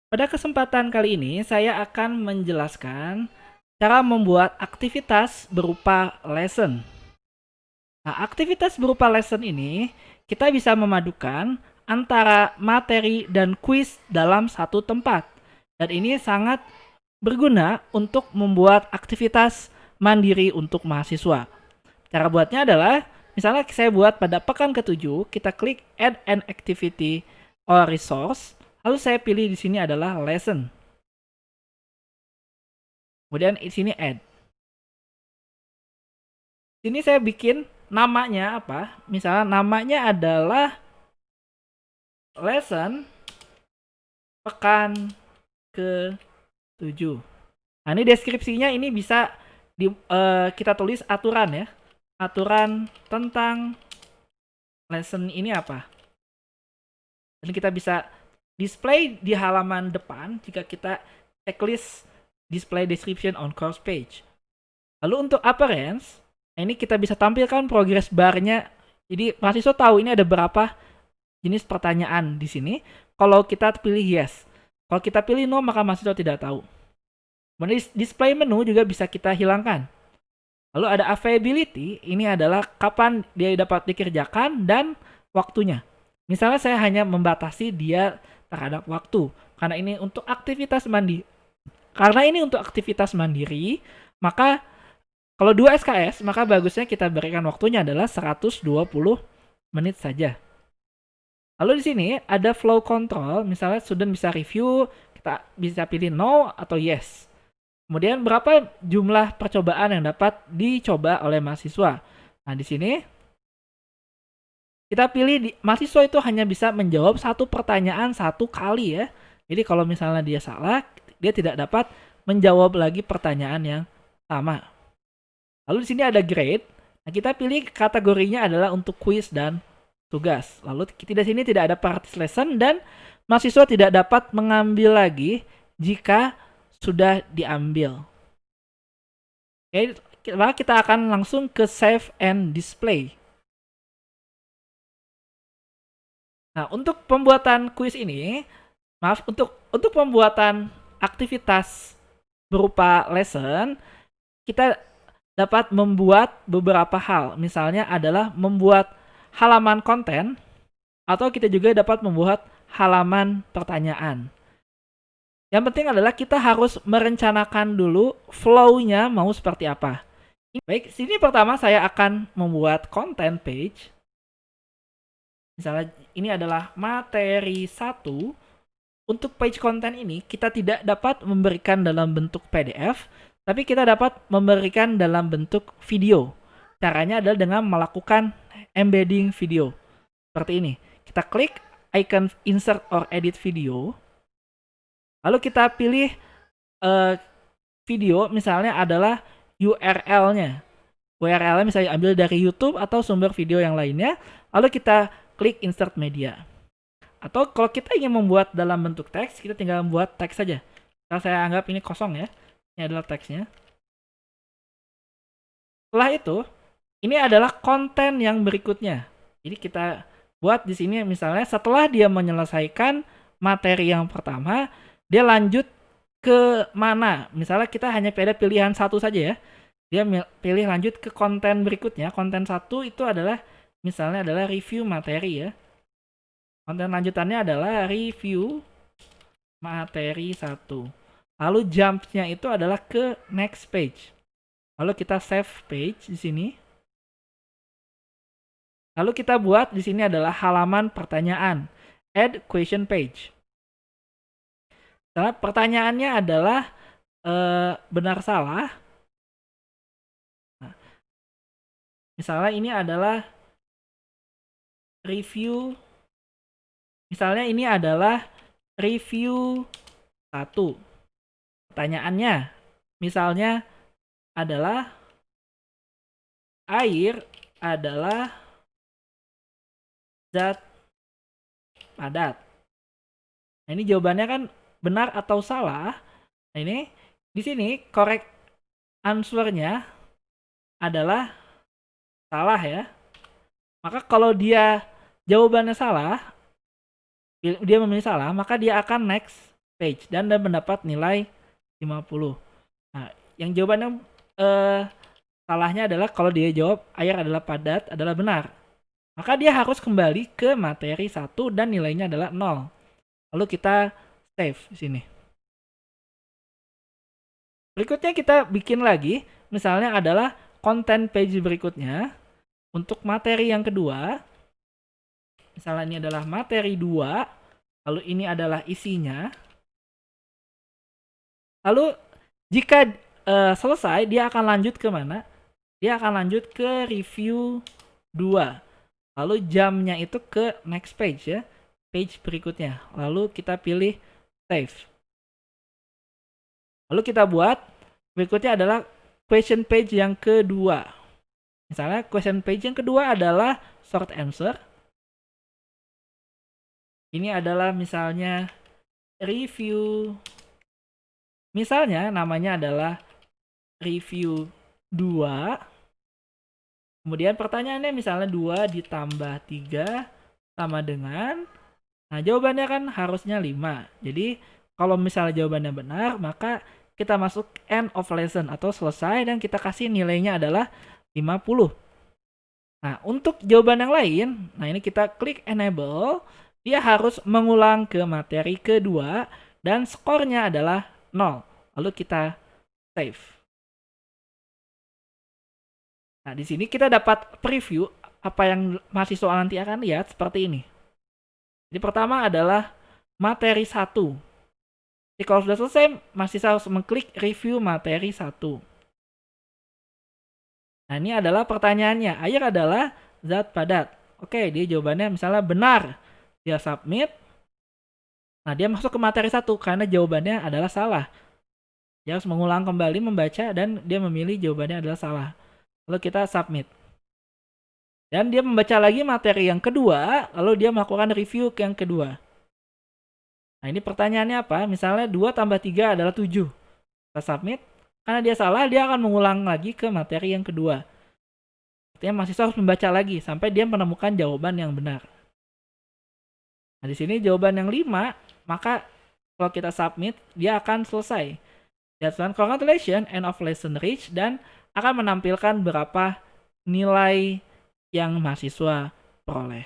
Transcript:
Pada kesempatan kali ini, saya akan menjelaskan cara membuat aktivitas berupa lesson. Nah, aktivitas berupa lesson ini kita bisa memadukan antara materi dan kuis dalam satu tempat. Dan ini sangat berguna untuk membuat aktivitas mandiri untuk mahasiswa. Cara buatnya adalah, misalnya saya buat pada pekan ke-7, kita klik Add an Activity or Resource, lalu saya pilih di sini adalah Lesson. Kemudian di sini Add. Sini saya bikin namanya apa? Misalnya namanya adalah Lesson pekan ke-7. Nah, ini deskripsinya ini bisa kita tulis aturan ya. Aturan tentang lesson ini apa? Dan kita bisa display di halaman depan jika kita checklist display description on course page. Lalu untuk appearance, ini kita bisa tampilkan progress bar-nya. Jadi mahasiswa tahu ini ada berapa jenis pertanyaan di sini. Kalau kita pilih yes, kalau kita pilih no maka mahasiswa tidak tahu. Kemudian display menu juga bisa kita hilangkan. Lalu ada availability, ini adalah kapan dia dapat dikerjakan dan waktunya. Misalnya saya hanya membatasi dia terhadap waktu, karena ini untuk aktivitas mandiri. Karena ini untuk aktivitas mandiri, maka kalau 2 SKS, maka bagusnya kita berikan waktunya adalah 120 menit saja. Lalu di sini ada flow control, misalnya student bisa review, kita bisa pilih no atau yes. Kemudian berapa jumlah percobaan yang dapat dicoba oleh mahasiswa. Nah, di sini kita pilih mahasiswa itu hanya bisa menjawab satu pertanyaan satu kali ya. Jadi kalau misalnya dia salah, dia tidak dapat menjawab lagi pertanyaan yang sama. Lalu di sini ada grade. Nah, kita pilih kategorinya adalah untuk quiz dan tugas. Lalu di sini tidak ada practice lesson dan mahasiswa tidak dapat mengambil lagi jika sudah diambil. Oke, kita akan langsung ke save and display. Nah, untuk pembuatan kuis ini, untuk pembuatan aktivitas berupa lesson, kita dapat membuat beberapa hal. Misalnya adalah membuat halaman konten, atau kita juga dapat membuat halaman pertanyaan. Yang penting adalah kita harus merencanakan dulu flow-nya mau seperti apa. Baik, sini pertama saya akan membuat content page. Misalnya ini adalah materi 1. Untuk page content ini kita tidak dapat memberikan dalam bentuk PDF, tapi kita dapat memberikan dalam bentuk video. Caranya adalah dengan melakukan embedding video. Seperti ini. Kita klik icon insert or edit video. Lalu kita pilih video, misalnya adalah URL-nya. URL-nya misalnya ambil dari YouTube atau sumber video yang lainnya. Lalu kita klik insert media. Atau kalau kita ingin membuat dalam bentuk teks, kita tinggal membuat teks saja. Kalau saya anggap ini kosong ya. Ini adalah teksnya. Setelah itu, ini adalah konten yang berikutnya. Jadi kita buat di sini misalnya setelah dia menyelesaikan materi yang pertama, dia lanjut ke mana? Misalnya kita hanya ada pilihan satu saja ya. Dia pilih lanjut ke konten berikutnya. Konten 1 itu adalah misalnya adalah review materi ya. Konten lanjutannya adalah review materi 1. Lalu jump-nya itu adalah ke next page. Lalu kita save page di sini. Lalu kita buat di sini adalah halaman pertanyaan. Add question page. Nah, pertanyaannya adalah benar salah. Nah, misalnya ini adalah review. Misalnya ini adalah review 1. Pertanyaannya misalnya adalah air adalah zat padat. Nah, ini jawabannya kan benar atau salah. Nah, ini di sini correct answer-nya adalah salah ya. Maka kalau dia jawabannya salah, dia memilih salah, maka dia akan next page dan mendapat nilai 50. Nah, yang jawabannya salahnya adalah kalau dia jawab air adalah padat adalah benar. Maka dia harus kembali ke materi 1 dan nilainya adalah 0. Lalu kita save di sini. Berikutnya kita bikin lagi, misalnya adalah konten page berikutnya untuk materi yang kedua. Misalnya ini adalah materi 2, lalu ini adalah isinya. Lalu jika selesai, dia akan lanjut ke mana? Dia akan lanjut ke review 2. Lalu jamnya itu ke next page ya, page berikutnya. Lalu kita pilih save. Lalu kita buat berikutnya adalah question page yang kedua. Misalnya question page yang kedua adalah short answer. Ini adalah misalnya review. Misalnya namanya adalah review 2. Kemudian pertanyaannya misalnya 2 ditambah 3 sama dengan, nah jawabannya kan harusnya 5. Jadi kalau misalnya jawabannya benar, maka kita masuk end of lesson atau selesai dan kita kasih nilainya adalah 50. Nah untuk jawaban yang lain, nah ini kita klik enable, dia harus mengulang ke materi kedua dan skornya adalah 0. Lalu kita save. Nah, di sini kita dapat preview apa yang mahasiswa nanti akan lihat seperti ini. Jadi pertama adalah materi 1. Jadi kalau sudah selesai, mahasiswa harus mengklik review materi 1. Nah, ini adalah pertanyaannya. Air adalah zat padat. Oke, dia jawabannya misalnya benar. Dia submit. Nah, dia masuk ke materi 1 karena jawabannya adalah salah. Dia harus mengulang kembali membaca dan dia memilih jawabannya adalah salah. Lalu kita submit. Dan dia membaca lagi materi yang kedua, lalu dia melakukan review ke yang kedua. Nah ini pertanyaannya apa? Misalnya 2 tambah 3 adalah 7. Kita submit. Karena dia salah, dia akan mengulang lagi ke materi yang kedua. Artinya mahasiswa harus membaca lagi sampai dia menemukan jawaban yang benar. Nah di sini jawaban yang 5, maka kalau kita submit, dia akan selesai. That's one, congratulations, end of lesson reached, dan akan menampilkan berapa nilai yang mahasiswa peroleh.